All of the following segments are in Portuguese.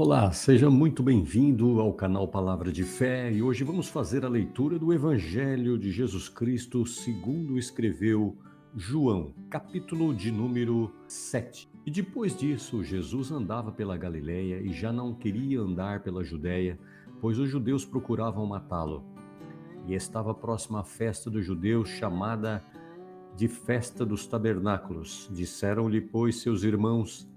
Olá, seja muito bem-vindo ao canal Palavra de Fé e hoje vamos fazer a leitura do Evangelho de Jesus Cristo segundo escreveu João, capítulo de número 7. E depois disso, Jesus andava pela Galileia e já não queria andar pela Judéia, pois os judeus procuravam matá-lo. E estava próxima à festa dos judeus, chamada de Festa dos Tabernáculos. Disseram-lhe, pois, seus irmãos: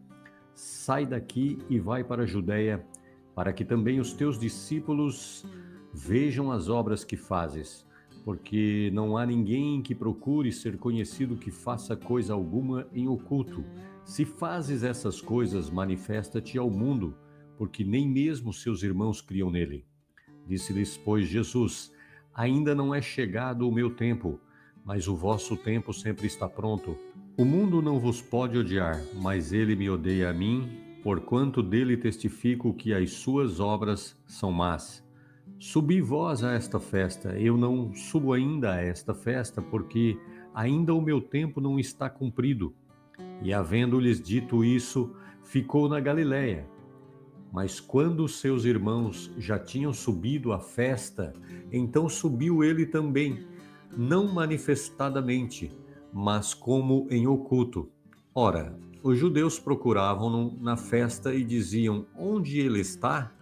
sai daqui e vai para a Judéia, para que também os teus discípulos vejam as obras que fazes, porque não há ninguém que procure ser conhecido que faça coisa alguma em oculto. Se fazes essas coisas, manifesta-te ao mundo, porque nem mesmo seus irmãos criam nele. Disse-lhes, pois, Jesus: ainda não é chegado o meu tempo, mas o vosso tempo sempre está pronto. O mundo não vos pode odiar, mas ele me odeia a mim, porquanto dele testifico que as suas obras são más. Subi vós a esta festa, eu não subo ainda a esta festa, porque ainda o meu tempo não está cumprido. E havendo-lhes dito isso, ficou na Galiléia. Mas quando seus irmãos já tinham subido à festa, então subiu ele também, não manifestadamente, mas como em oculto. Ora, os judeus procuravam-no na festa e diziam: onde ele está?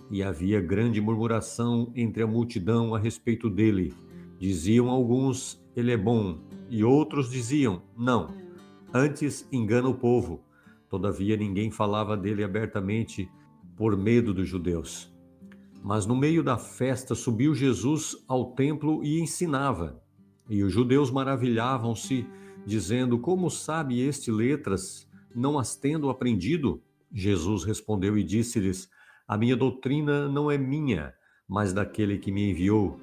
E havia grande murmuração entre a multidão a respeito dele. Diziam alguns: ele é bom, e outros diziam: não, antes engana o povo. Todavia ninguém falava dele abertamente por medo dos judeus. Mas no meio da festa subiu Jesus ao templo e ensinava. E os judeus maravilhavam-se, dizendo: como sabe este letras, não as tendo aprendido? Jesus respondeu e disse-lhes: a minha doutrina não é minha, mas daquele que me enviou.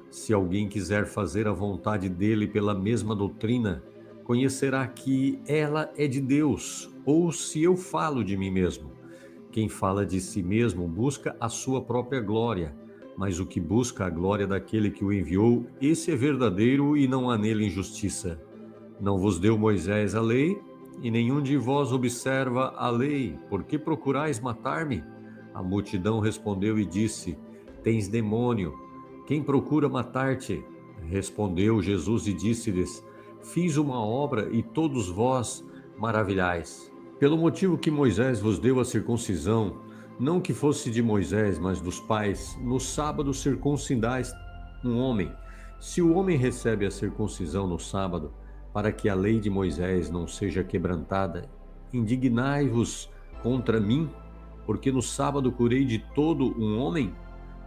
Se alguém quiser fazer a vontade dele pela mesma doutrina, conhecerá que ela é de Deus, ou se eu falo de mim mesmo. Quem fala de si mesmo busca a sua própria glória, mas o que busca a glória daquele que o enviou, esse é verdadeiro e não há nele injustiça. Não vos deu Moisés a lei, e nenhum de vós observa a lei, por que procurais matar-me? A multidão respondeu e disse: tens demônio, quem procura matar-te? Respondeu Jesus e disse-lhes: fiz uma obra e todos vós maravilhais. Pelo motivo que Moisés vos deu a circuncisão, não que fosse de Moisés, mas dos pais, no sábado circuncidais um homem. Se o homem recebe a circuncisão no sábado, para que a lei de Moisés não seja quebrantada, indignai-vos contra mim, porque no sábado curei de todo um homem?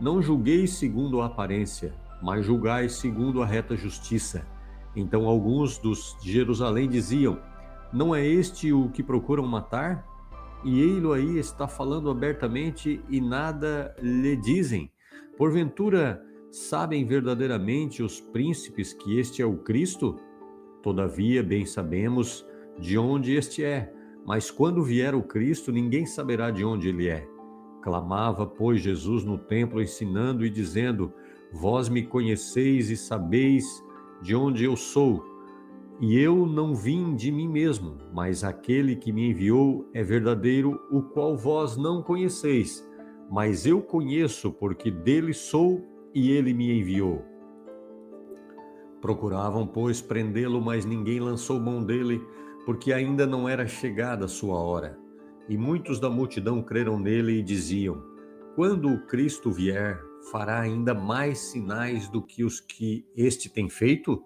Não julgueis segundo a aparência, mas julgai segundo a reta justiça. Então alguns dos de Jerusalém diziam: não é este o que procuram matar? E ele aí está falando abertamente e nada lhe dizem. Porventura, sabem verdadeiramente os príncipes que este é o Cristo? Todavia, bem sabemos de onde este é, mas quando vier o Cristo, ninguém saberá de onde ele é. Clamava, pois, Jesus no templo, ensinando e dizendo: vós me conheceis e sabeis de onde eu sou. E eu não vim de mim mesmo, mas aquele que me enviou é verdadeiro, o qual vós não conheceis. Mas eu conheço, porque dele sou e ele me enviou. Procuravam, pois, prendê-lo, mas ninguém lançou mão dele, porque ainda não era chegada a sua hora. E muitos da multidão creram nele e diziam: quando o Cristo vier, fará ainda mais sinais do que os que este tem feito?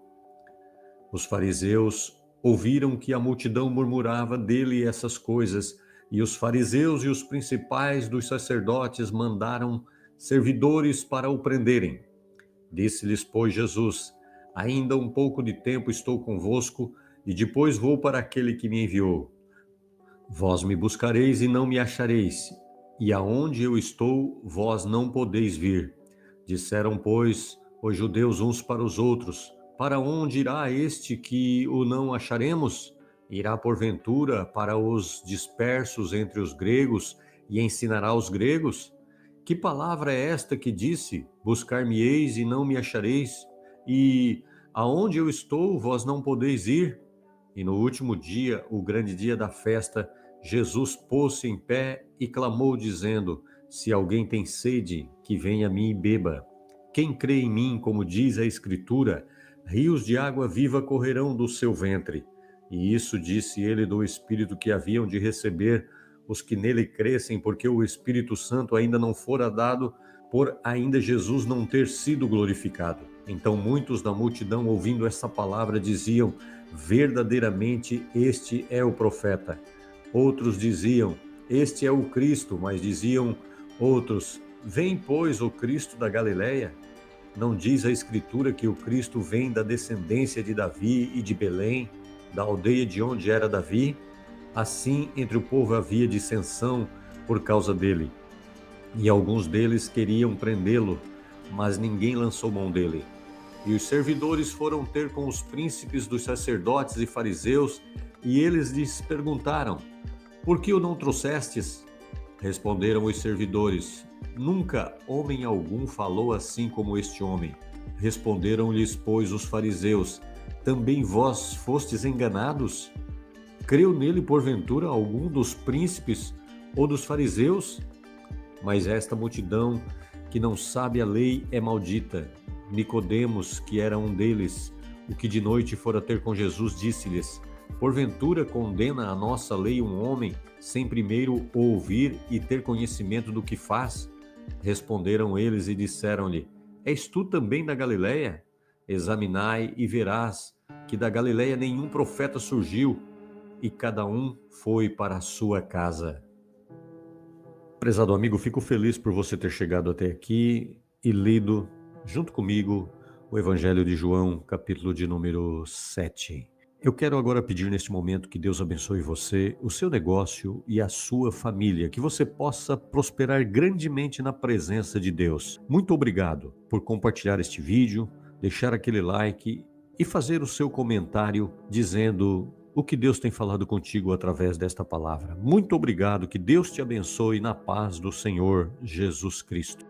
Os fariseus ouviram que a multidão murmurava dele essas coisas, e os fariseus e os principais dos sacerdotes mandaram servidores para o prenderem. Disse-lhes, pois, Jesus: ainda um pouco de tempo estou convosco, e depois vou para aquele que me enviou. Vós me buscareis e não me achareis, e aonde eu estou, vós não podeis vir. Disseram, pois, os judeus uns para os outros: para onde irá este que o não acharemos? Irá porventura para os dispersos entre os gregos e ensinará os gregos? Que palavra é esta que disse: buscar-me-eis e não me achareis? E aonde eu estou, vós não podeis ir? E no último dia, o grande dia da festa, Jesus pôs-se em pé e clamou, dizendo: Se alguém tem sede, que venha a mim e beba. Quem crê em mim, como diz a Escritura, rios de água viva correrão do seu ventre. E isso disse ele do Espírito que haviam de receber os que nele crescem, porque o Espírito Santo ainda não fora dado, por ainda Jesus não ter sido glorificado. Então muitos da multidão, ouvindo essa palavra, diziam: Verdadeiramente este é o profeta. Outros diziam: Este é o Cristo, mas diziam outros: Vem, pois, o Cristo da Galileia? Não diz a Escritura que o Cristo vem da descendência de Davi e de Belém, da aldeia de onde era Davi? Assim, entre o povo havia dissensão por causa dele. E alguns deles queriam prendê-lo, mas ninguém lançou mão dele. E os servidores foram ter com os príncipes dos sacerdotes e fariseus, e eles lhes perguntaram: Por que o não trouxestes? Responderam os servidores: Nunca homem algum falou assim como este homem. Responderam-lhes, pois, os fariseus: Também vós fostes enganados? Creu nele, porventura, algum dos príncipes ou dos fariseus? Mas esta multidão, que não sabe a lei, é maldita. Nicodemos, que era um deles, o que de noite fora ter com Jesus, disse-lhes: Porventura condena a nossa lei um homem, sem primeiro ouvir e ter conhecimento do que faz? Responderam eles e disseram-lhe: És tu também da Galileia? Examinai e verás que da Galileia nenhum profeta surgiu, e cada um foi para a sua casa. Prezado amigo, fico feliz por você ter chegado até aqui e lido, junto comigo, o Evangelho de João, capítulo de número 7. Eu quero agora pedir neste momento que Deus abençoe você, o seu negócio e a sua família, que você possa prosperar grandemente na presença de Deus. Muito obrigado por compartilhar este vídeo, deixar aquele like e fazer o seu comentário dizendo o que Deus tem falado contigo através desta palavra. Muito obrigado, que Deus te abençoe na paz do Senhor Jesus Cristo.